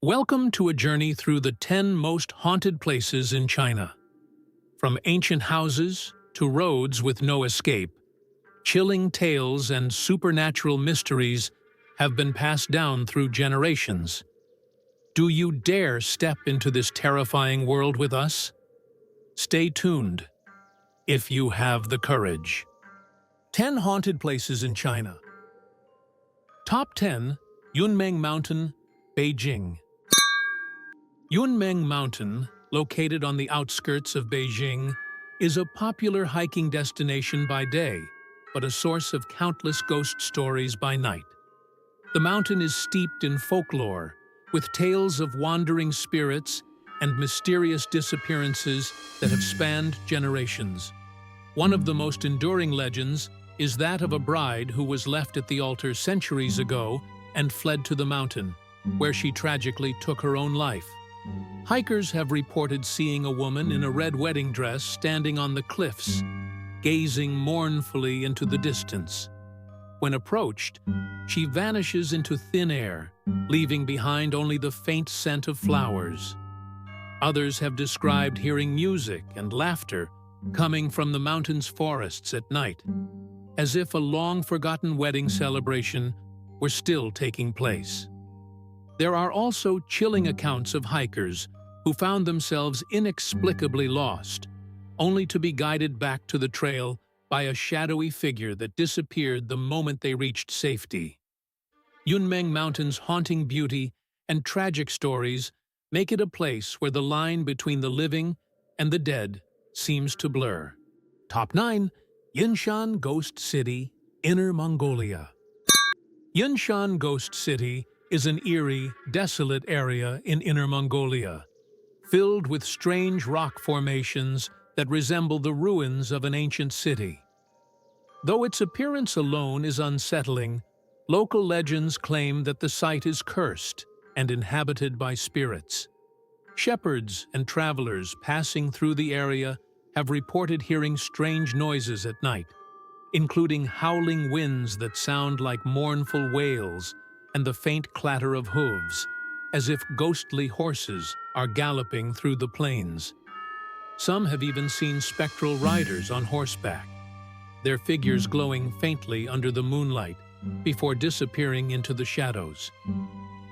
Welcome to a journey through the 10 most haunted places in China. From ancient houses to roads with no escape, chilling tales and supernatural mysteries have been passed down through generations. Do you dare step into this terrifying world with us? Stay tuned, if you have the courage. 10 haunted places in China. Top 10. Yunmeng Mountain, Beijing. Yunmeng Mountain, located on the outskirts of Beijing, is a popular hiking destination by day, but a source of countless ghost stories by night. The mountain is steeped in folklore, with tales of wandering spirits and mysterious disappearances that have spanned generations. One of the most enduring legends is that of a bride who was left at the altar centuries ago and fled to the mountain, where she tragically took her own life. Hikers have reported seeing a woman in a red wedding dress standing on the cliffs, gazing mournfully into the distance. When approached, she vanishes into thin air, leaving behind only the faint scent of flowers. Others have described hearing music and laughter coming from the mountain's forests at night, as if a long-forgotten wedding celebration were still taking place. There are also chilling accounts of hikers who found themselves inexplicably lost, only to be guided back to the trail by a shadowy figure that disappeared the moment they reached safety. Yunmeng Mountain's haunting beauty and tragic stories make it a place where the line between the living and the dead seems to blur. Top 9. Yinshan Ghost City, Inner Mongolia. Yinshan Ghost City is an eerie, desolate area in Inner Mongolia, filled with strange rock formations that resemble the ruins of an ancient city. Though its appearance alone is unsettling, local legends claim that the site is cursed and inhabited by spirits. Shepherds and travelers passing through the area have reported hearing strange noises at night, including howling winds that sound like mournful wails and the faint clatter of hooves, as if ghostly horses are galloping through the plains. Some have even seen spectral riders on horseback, their figures glowing faintly under the moonlight before disappearing into the shadows.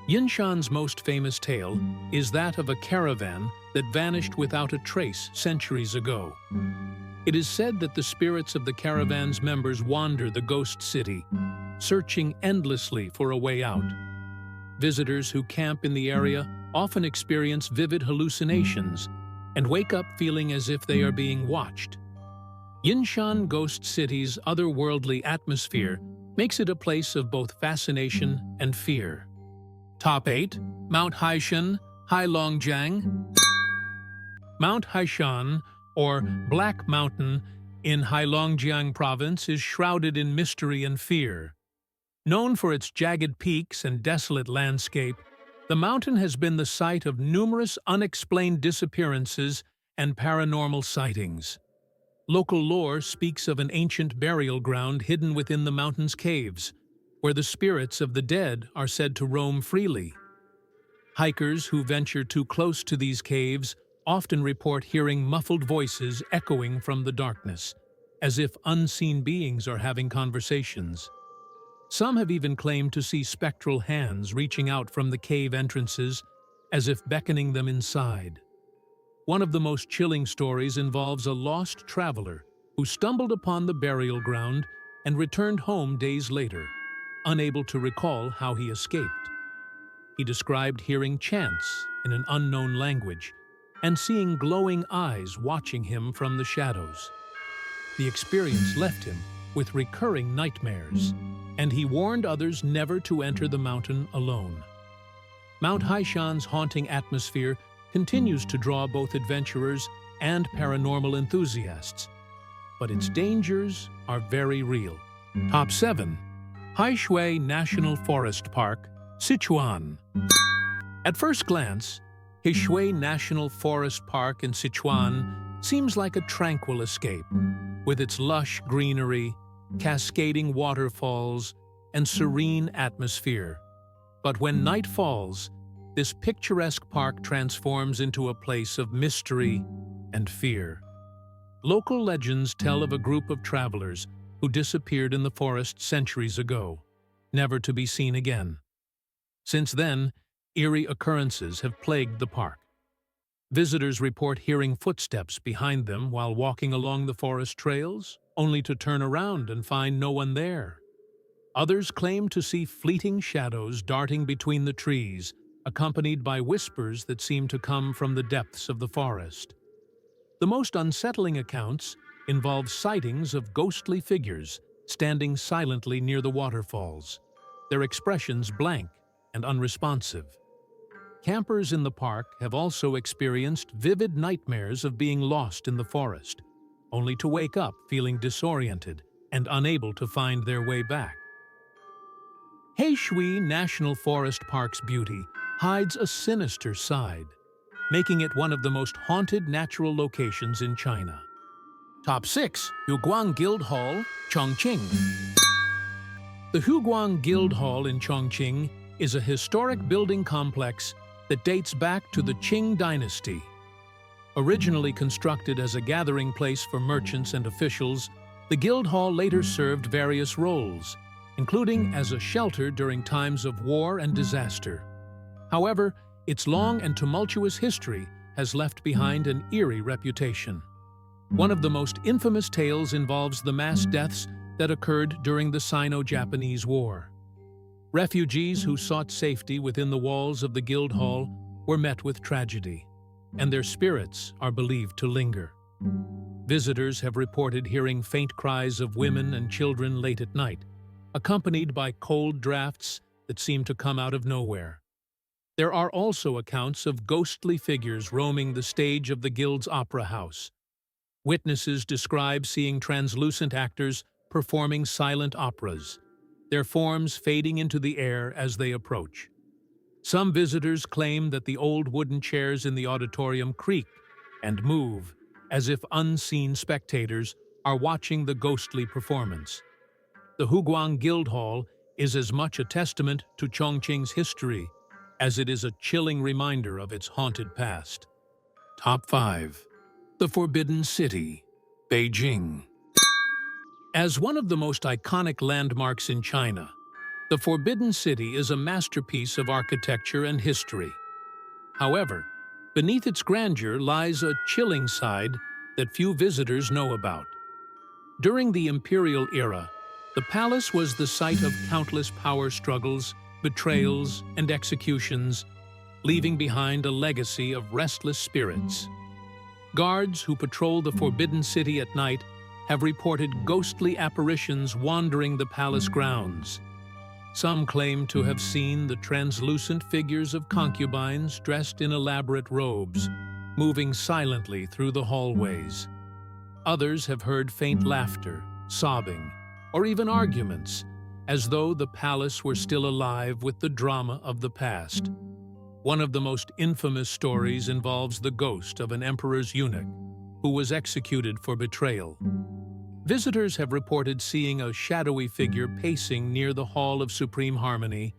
Yinshan's most famous tale is that of a caravan that vanished without a trace centuries ago. It is said that the spirits of the caravan's members wander the ghost city, searching endlessly for a way out. Visitors who camp in the area often experience vivid hallucinations and wake up feeling as if they are being watched. Yinshan Ghost City's otherworldly atmosphere makes it a place of both fascination and fear. Top 8. Mount Haishan, Heilongjiang. Mount Haishan, or Black Mountain, in Heilongjiang Province is shrouded in mystery and fear. Known for its jagged peaks and desolate landscape, the mountain has been the site of numerous unexplained disappearances and paranormal sightings. Local lore speaks of an ancient burial ground hidden within the mountain's caves, where the spirits of the dead are said to roam freely. Hikers who venture too close to these caves often report hearing muffled voices echoing from the darkness, as if unseen beings are having conversations. Some have even claimed to see spectral hands reaching out from the cave entrances, as if beckoning them inside. One of the most chilling stories involves a lost traveler who stumbled upon the burial ground and returned home days later, unable to recall how he escaped. He described hearing chants in an unknown language and seeing glowing eyes watching him from the shadows. The experience left him with recurring nightmares, and he warned others never to enter the mountain alone. Mount Haishan's haunting atmosphere continues to draw both adventurers and paranormal enthusiasts, but its dangers are very real. Top 7. Haishui National Forest Park, Sichuan. At first glance, Haishui National Forest Park in Sichuan seems like a tranquil escape, with its lush greenery, cascading waterfalls, and serene atmosphere. But when night falls, this picturesque park transforms into a place of mystery and fear. Local legends tell of a group of travelers who disappeared in the forest centuries ago, never to be seen again. Since then, eerie occurrences have plagued the park. Visitors report hearing footsteps behind them while walking along the forest trails, only to turn around and find no one there. Others claim to see fleeting shadows darting between the trees, accompanied by whispers that seem to come from the depths of the forest. The most unsettling accounts involve sightings of ghostly figures standing silently near the waterfalls, their expressions blank and unresponsive. Campers in the park have also experienced vivid nightmares of being lost in the forest, only to wake up feeling disoriented and unable to find their way back. Heishui National Forest Park's beauty hides a sinister side, making it one of the most haunted natural locations in China. Top 6. Huguang Guildhall, Chongqing. The Huguang Guildhall in Chongqing is a historic building complex that dates back to the Qing dynasty. Originally constructed as a gathering place for merchants and officials, the Guildhall later served various roles, including as a shelter during times of war and disaster. However, its long and tumultuous history has left behind an eerie reputation. One of the most infamous tales involves the mass deaths that occurred during the Sino-Japanese War. Refugees who sought safety within the walls of the Guildhall were met with tragedy, and their spirits are believed to linger. Visitors have reported hearing faint cries of women and children late at night, accompanied by cold drafts that seem to come out of nowhere. There are also accounts of ghostly figures roaming the stage of the Guild's opera house. Witnesses describe seeing translucent actors performing silent operas, their forms fading into the air as they approach. Some visitors claim that the old wooden chairs in the auditorium creak and move, as if unseen spectators are watching the ghostly performance. The Huguang Guildhall is as much a testament to Chongqing's history as it is a chilling reminder of its haunted past. Top 5. The Forbidden City, Beijing. As one of the most iconic landmarks in China, the Forbidden City is a masterpiece of architecture and history. However, beneath its grandeur lies a chilling side that few visitors know about. During the imperial era, the palace was the site of countless power struggles, betrayals, and executions, leaving behind a legacy of restless spirits. Guards who patrol the Forbidden City at night have reported ghostly apparitions wandering the palace grounds. Some claim to have seen the translucent figures of concubines dressed in elaborate robes, moving silently through the hallways. Others have heard faint laughter, sobbing, or even arguments, as though the palace were still alive with the drama of the past. One of the most infamous stories involves the ghost of an emperor's eunuch who was executed for betrayal. Visitors have reported seeing a shadowy figure pacing near the Hall of Supreme Harmony,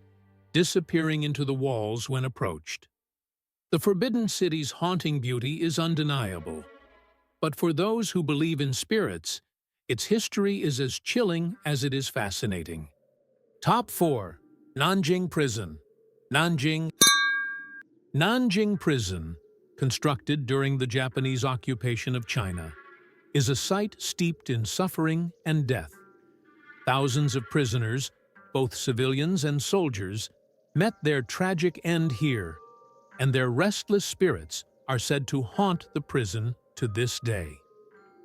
disappearing into the walls when approached. The Forbidden City's haunting beauty is undeniable, but for those who believe in spirits, its history is as chilling as it is fascinating. Top 4. Nanjing Prison, Nanjing. Nanjing Prison, constructed during the Japanese occupation of China, is a site steeped in suffering and death. Thousands of prisoners, both civilians and soldiers, met their tragic end here, and their restless spirits are said to haunt the prison to this day.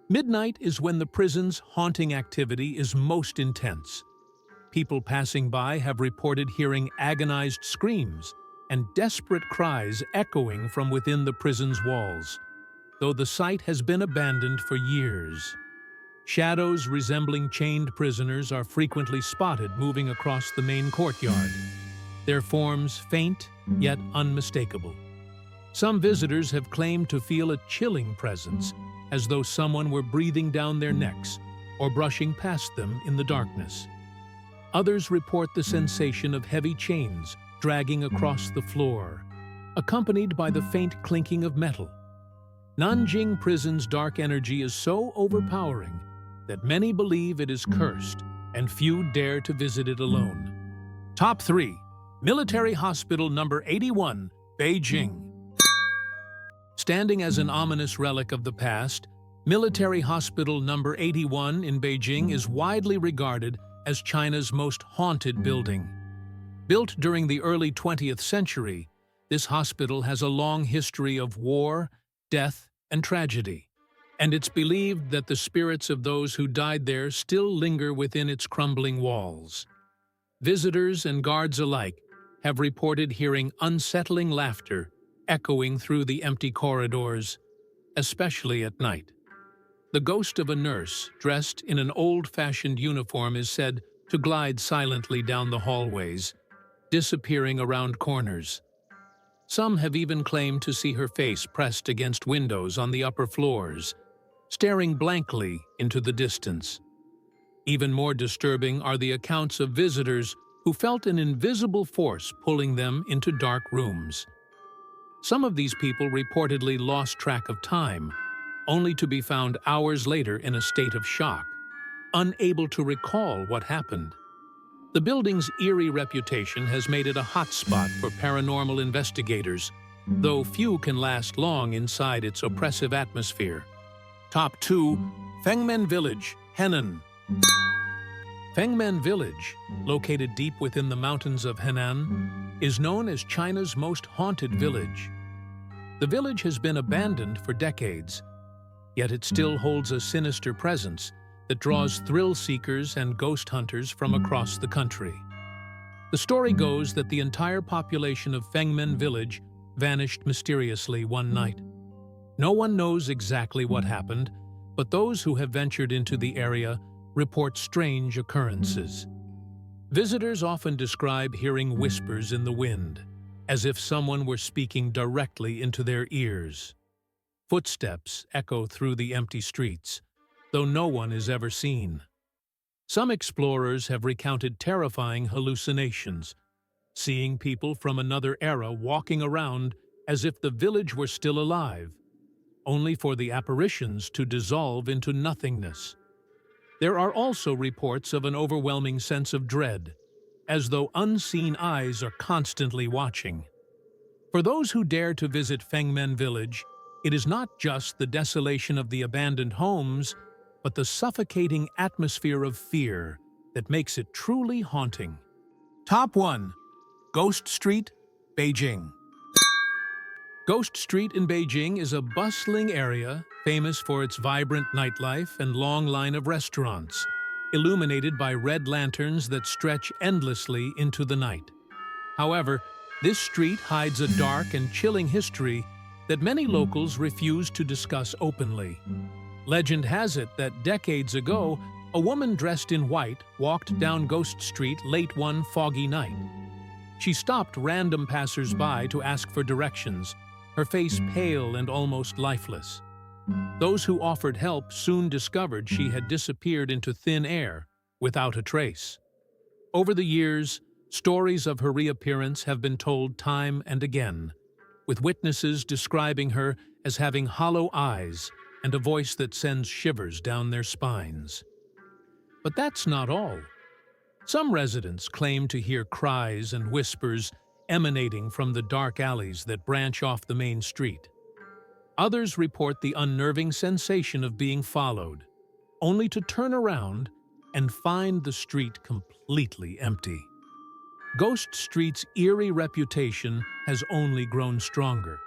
Midnight is when the prison's haunting activity is most intense. People passing by have reported hearing agonized screams and desperate cries echoing from within the prison's walls, though the site has been abandoned for years. Shadows resembling chained prisoners are frequently spotted moving across the main courtyard, their forms faint yet unmistakable. Some visitors have claimed to feel a chilling presence, as though someone were breathing down their necks or brushing past them in the darkness. Others report the sensation of heavy chains dragging across the floor, accompanied by the faint clinking of metal. Nanjing Prison's dark energy is so overpowering that many believe it is cursed, and few dare to visit it alone. Top 3. Military Hospital Number 81, Beijing. Standing as an ominous relic of the past, Military Hospital Number 81 in Beijing is widely regarded as China's most haunted building. Built during the early 20th century, this hospital has a long history of war, death, and tragedy, and it's believed that the spirits of those who died there still linger within its crumbling walls. Visitors and guards alike have reported hearing unsettling laughter echoing through the empty corridors, especially at night. The ghost of a nurse dressed in an old-fashioned uniform is said to glide silently down the hallways, disappearing around corners. Some have even claimed to see her face pressed against windows on the upper floors, staring blankly into the distance. Even more disturbing are the accounts of visitors who felt an invisible force pulling them into dark rooms. Some of these people reportedly lost track of time, only to be found hours later in a state of shock, unable to recall what happened. The building's eerie reputation has made it a hotspot for paranormal investigators, though few can last long inside its oppressive atmosphere. Top 2. Fengmen Village, Henan. Fengmen Village, located deep within the mountains of Henan, is known as China's most haunted village. The village has been abandoned for decades, yet it still holds a sinister presence that draws thrill-seekers and ghost hunters from across the country. The story goes that the entire population of Fengmen Village vanished mysteriously one night. No one knows exactly what happened, but those who have ventured into the area report strange occurrences. Visitors often describe hearing whispers in the wind, as if someone were speaking directly into their ears. Footsteps echo through the empty streets, though no one is ever seen. Some explorers have recounted terrifying hallucinations, seeing people from another era walking around as if the village were still alive, only for the apparitions to dissolve into nothingness. There are also reports of an overwhelming sense of dread, as though unseen eyes are constantly watching. For those who dare to visit Fengmen Village, it is not just the desolation of the abandoned homes, but the suffocating atmosphere of fear that makes it truly haunting. Top 1. Ghost Street, Beijing. Ghost Street in Beijing is a bustling area famous for its vibrant nightlife and long line of restaurants, illuminated by red lanterns that stretch endlessly into the night. However, this street hides a dark and chilling history that many locals refuse to discuss openly. Legend has it that decades ago, a woman dressed in white walked down Ghost Street late one foggy night. She stopped random passers-by to ask for directions, her face pale and almost lifeless. Those who offered help soon discovered she had disappeared into thin air, without a trace. Over the years, stories of her reappearance have been told time and again, with witnesses describing her as having hollow eyes and a voice that sends shivers down their spines. But that's not all. Some residents claim to hear cries and whispers emanating from the dark alleys that branch off the main street. Others report the unnerving sensation of being followed, only to turn around and find the street completely empty. Ghost Street's eerie reputation has only grown stronger,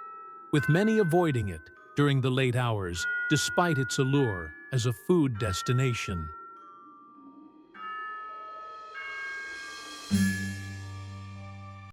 with many avoiding it during the late hours, despite its allure as a food destination.